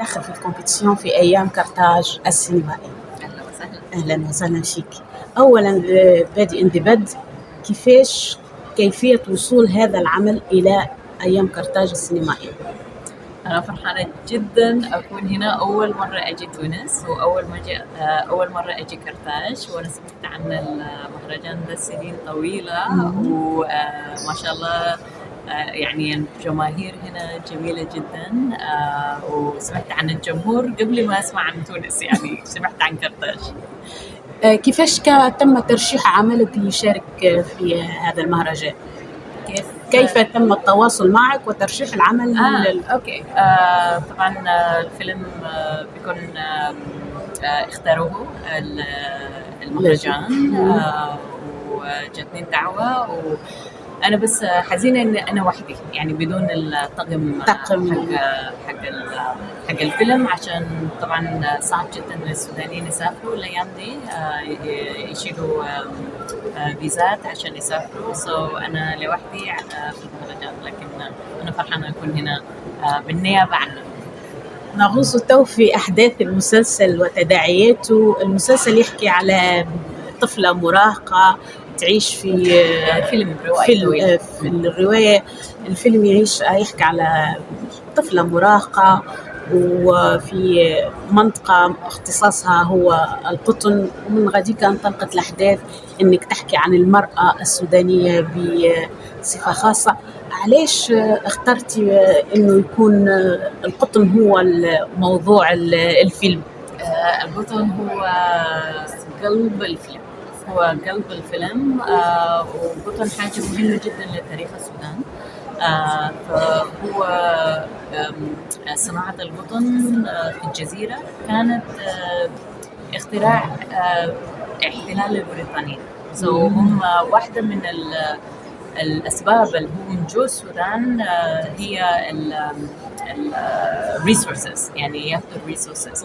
آخر في الكومبيتيشن في أيام كرتاج السينمائي. أهلا وسهلا. أهلا وسهلا فيك. أولا بادئ ببدء، كيفية وصول هذا العمل إلى أيام كرتاج السينمائي؟ أنا فرحانة جدا أكون هنا، أول مرة أجي تونس أول مرة أجي كرتاج، وأنا سمعت عن المهرجان ده سنين طويلة وما شاء الله يعني الجماهير هنا جميلة جدا، وسمعت عن الجمهور قبل ما أسمع عن تونس، يعني سمعت عن كرتاج. كيفاش تم ترشيح عملك ليشارك في هذا المهرجان؟ كيف تم التواصل معك وترشيح العمل؟ أوكي. طبعا الفيلم بيكون اختاروه المهرجان، وجاتني الدعوة، وأنا بس حزينة إن أنا وحدي، يعني بدون الطاقم حق الفيلم، عشان طبعا صعب جدا للسودانيين يسافروا الأيام دي، يشيلوا فيزات عشان يسافروا. أنا لوحدي في المهرجان، لكن أنا فرحانة أكون هنا بالنيابة عنه. نغوص تو في أحداث المسلسل وتداعياته. المسلسل يحكي على طفلة مراهقة تعيش في فيلم في الرواية. الفيلم يحكي على طفلة مراهقة وفي منطقة اختصاصها هو القطن، ومن غاديك انطلقت الأحداث إنك تحكي عن المرأة السودانية بصفة خاصة. علاش اخترتي إنه يكون القطن هو موضوع الفيلم؟ القطن هو قلب الفيلم، وقطن حاجة مهمة جدا لتاريخ السودان. فهو صناعة القطن في الجزيرة كانت اختراع احتلال البريطاني. هم واحدة من الأسباب اللي هم جو السودان هي الريسورسز، يعني ياخذوا الريسورسز.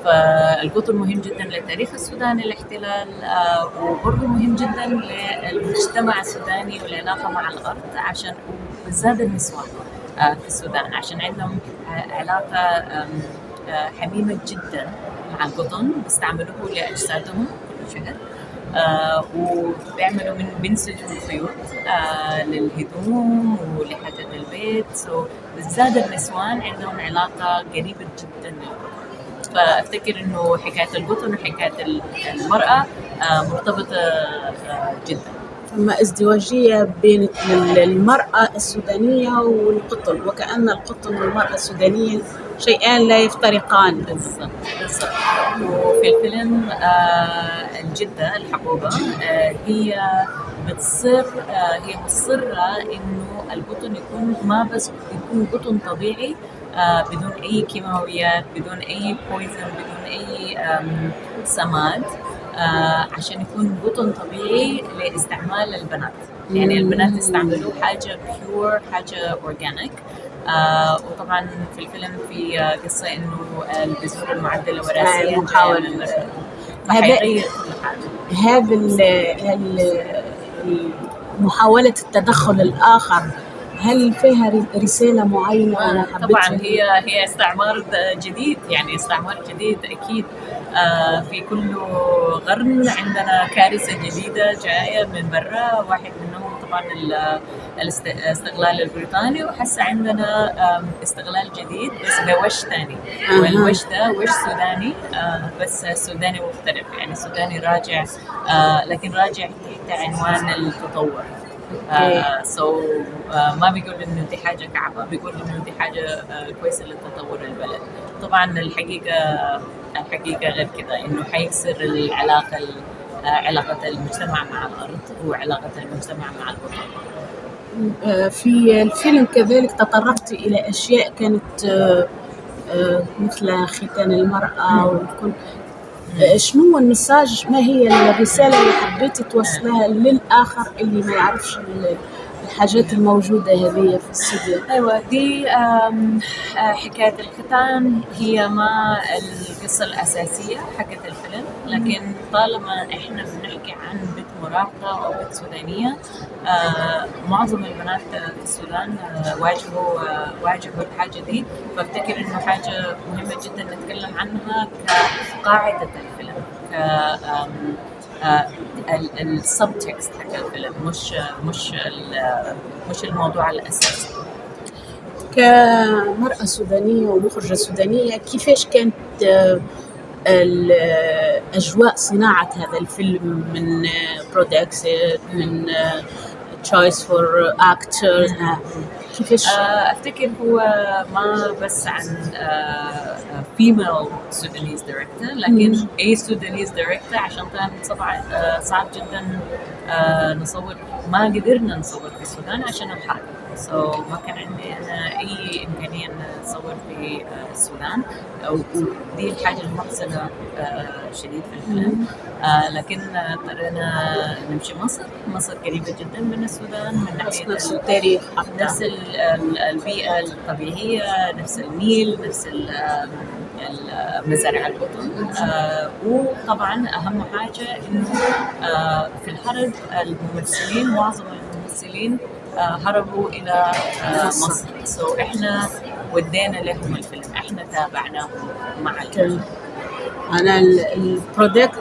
فالقطن مهم جدا لتاريخ السودان الاحتلال، وبرضه مهم جدا للمجتمع السوداني والعلاقة مع الأرض، عشان بالذات النسوان في السودان عشان عندهم علاقة حميمة جدا مع القطن، بيستعملوه لأجسادهم كل شهر، وبيعملوا بينسجوا خيوط للهدوم ولحاجات البيت. بالذات النسوان عندهم علاقة قريبة جدا للقطن. فأفتكر إنه حكاية القطن وحكاية المرأة مرتبطة جدا. ثم ازدواجية بين المرأة السودانية والقطن، وكأن القطن والمرأة السودانية شيئان لا يفترقان. بالضبط. وفي الفيلم الجدة الحبوبة هي مصرة إنه القطن يكون ما بس يكون قطن طبيعي، بدون أي كيماويات، بدون أي بويزن، بدون أي سماد، عشان يكون قطن طبيعي لاستعمال البنات. يعني البنات يستعملوه حاجة بيور، حاجة أورجانيك. وطبعا في الفيلم في قصة إنه البذور المعدلة وراثيا محاولة فحيغير كل حاجة. هذا محاولة التدخل الآخر، هل فيها رسالة معينة؟ طبعا هي استعمار جديد، يعني استعمار جديد أكيد. في كل قرن عندنا كارثة جديدة جاية من برا، واحد منهم طبعا الاستغلال البريطاني، وحس عندنا استغلال جديد بس بوش تاني. والوش ده وش سوداني، بس السوداني مختلف، يعني السوداني راجع، لكن راجع تحت عنوان التطور. ما بيقول إنه دي حاجة كعبة، بيقول إنه دي حاجة كويسة للتطور البلد. طبعا الحقيقة غير كده، إنه حيكسر علاقة المجتمع مع الأرض وعلاقة المجتمع مع القطن. في الفيلم كذلك تطرقت إلى أشياء كانت مثل ختان المرأة والكل. شنو المساج؟ ما هي الرسالة اللي حبيتي توصلها للآخر اللي ما يعرفش الحاجات الموجودة هذه في الاستوديو. أيوة دي حكاية الختان هي ما القصة الأساسية حقت الفيلم، لكن طالما إحنا بنحكي عن بنت مراهقة أو بنت سودانية، معظم البنات في السودان واجهوا الحاجة دي، فافتكر إنه حاجة مهمة جدا نتكلم عنها كقاعدة الفيلم، السبتكست حق الفيلم، مش الموضوع الأساسي. كمرأة سودانية ومخرجة سودانية، كيفاش كانت الأجواء صناعة هذا الفيلم من برودكشن، من choice for actors؟ كيفاش؟ أفتكر هو ما بس عن female Sudanese director، لكن أي Sudanese director، عشان كان صعب جدا نصور، ما قدرنا نصور في السودان عشان الحرب، ما كان عندي أنا أي إمكانية نصور في السودان، ودي الحاجة المحزنة شديد في الفيلم. لكن اضطرينا نمشي مصر قريبة جدا من السودان من ناحية نفس التاريخ، نفس البيئة الطبيعية، نفس النيل، نفس مزارع القطن. وطبعا أهم حاجة إنه في الحرب معظم الممثلين هربوا إلى مصر، إحنا ودينا لهم الفيلم، إحنا تابعناهم مع الفيلم. أنا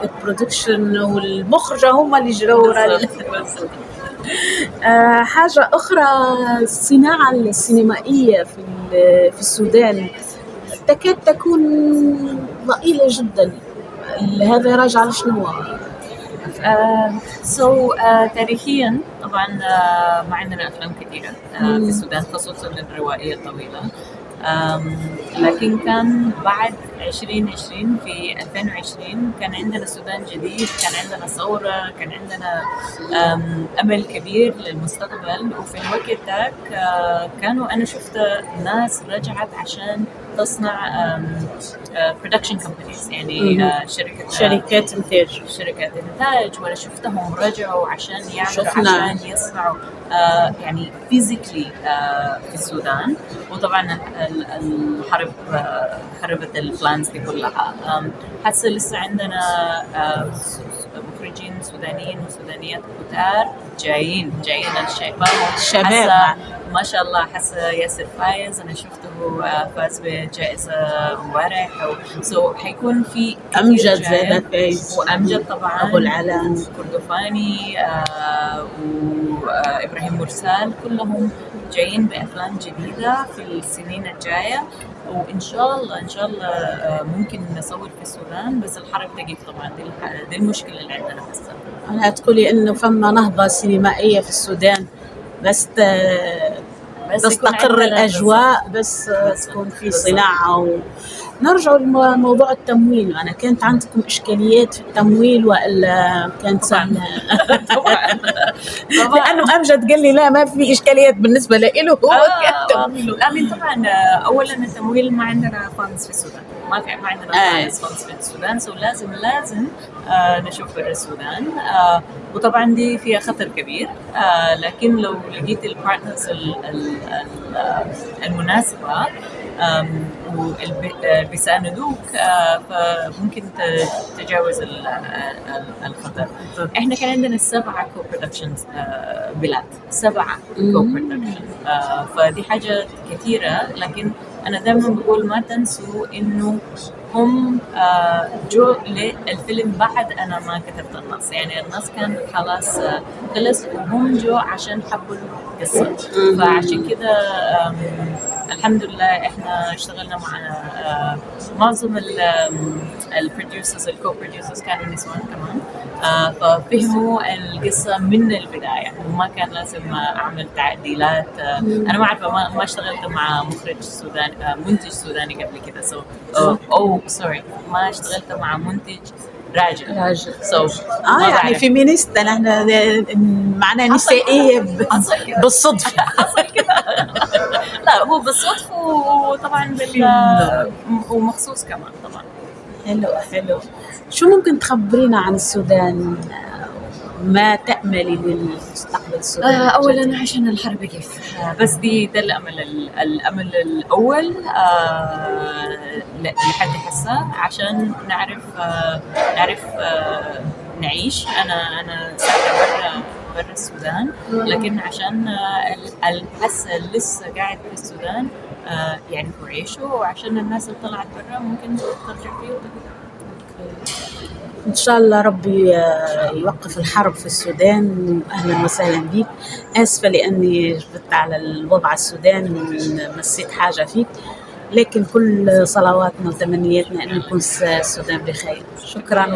البرودكشن والمخرجة هم اللي جروا. حاجة أخرى، الصناعة السينمائية في السودان تكاد تكون ضئيلة جدا، هذا راجع لشنو؟ تاريخيا طبعا ما عندنا أفلام كثيرة في السودان، خصوصا الروائية الطويلة. لكن كان بعد 2020 في 2020 كان عندنا السودان جديد، كان عندنا ثورة، كان عندنا أمل كبير للمستقبل. وفي الوقت ذاك أنا شفت ناس رجعت عشان تصنع production companies، يعني شركات إنتاج، وأنا شفتهم رجعوا عشان يعملوا، عشان يصنعوا يعني physically في السودان. وطبعا الحرب خربت البلانز دي كلها. حاسة لسه عندنا مخرجين سودانيين وسودانيات كتار جايين الشباب ما شاء الله. حاسة ياسر فايز أنا شفته فاز بجائزة امبارح، حيكون في أمجد زيادة فايز، وأمجد طبعا أبو العلا كردفاني وإبراهيم مرسال، كلهم جايين بأفلام جديدة في السنين الجاية. وإن شاء الله ممكن نصور في السودان، بس الحرب تقف طبعا. دي المشكلة اللي عندنا هسه. أنا تقولي إنه فما نهضة سينمائية في السودان، بس تستقر الأجواء، بس تكون في صناعة. نرجع لموضوع التمويل. أنا كانت عندكم إشكاليات في التمويل وإلا كانت سهلة؟ طبعا لأنه أمجد قال لي لا ما في إشكاليات بالنسبة له هو التمويل. طبعا أولا التمويل ما عندنا فاندز في السودان، ما عندنا فاندز في السودان، لازم نشوف برا السودان. وطبعا دي فيها خطر كبير، لكن لو لقيت البارتنرز المناسبة بيساندوك، فممكن تتجاوز الخطر. احنا كان عندنا 7 كو-برودكشنز بلاد، 7 كو-برودكشن، فدي حاجة كثيرة. لكن أنا دائما بقول ما تنسوا إنه هم جو للفيلم بعد أنا ما كتبت النص، يعني النص كان خلاص خلص، وهم جو عشان حبوا القصة. فعشان كده الحمد لله احنا اشتغلنا مع معظم البروديوسرز، الكو-بروديوسرز كانوا نسوان كمان، ففهموا القصة من البداية، وما كان لازم أعمل تعديلات. أنا ما أعرف، ما اشتغلت مع منتج سوداني قبل كده، ما اشتغلت مع منتج راجل. يعني فيمينيست، احنا معناها نسائية بالصدفة. حصل كده. لا هو بالصدفة، وطبعا ومخصوص كمان طبعا. حلو. شو ممكن تخبرينا عن السودان ما تأملي للمستقبل السوداني؟ اولا عشان الحرب كيف، بس ده الامل الاول لحد هسه، عشان نعرف نعيش. انا ساكنه برا السودان، لكن عشان هسه لسه قاعد في السودان يعرفوا يعيشوا، وعشان الناس اللي طلعت برا ممكن ترجع فيه. إن شاء الله ربي يوقف الحرب في السودان. أهلا وسهلا بك. آسفة لأني جبت على الوضع السوداني ومسيت حاجة فيك، لكن كل صلواتنا وتمنياتنا أن يكون السودان بخير. شكرا.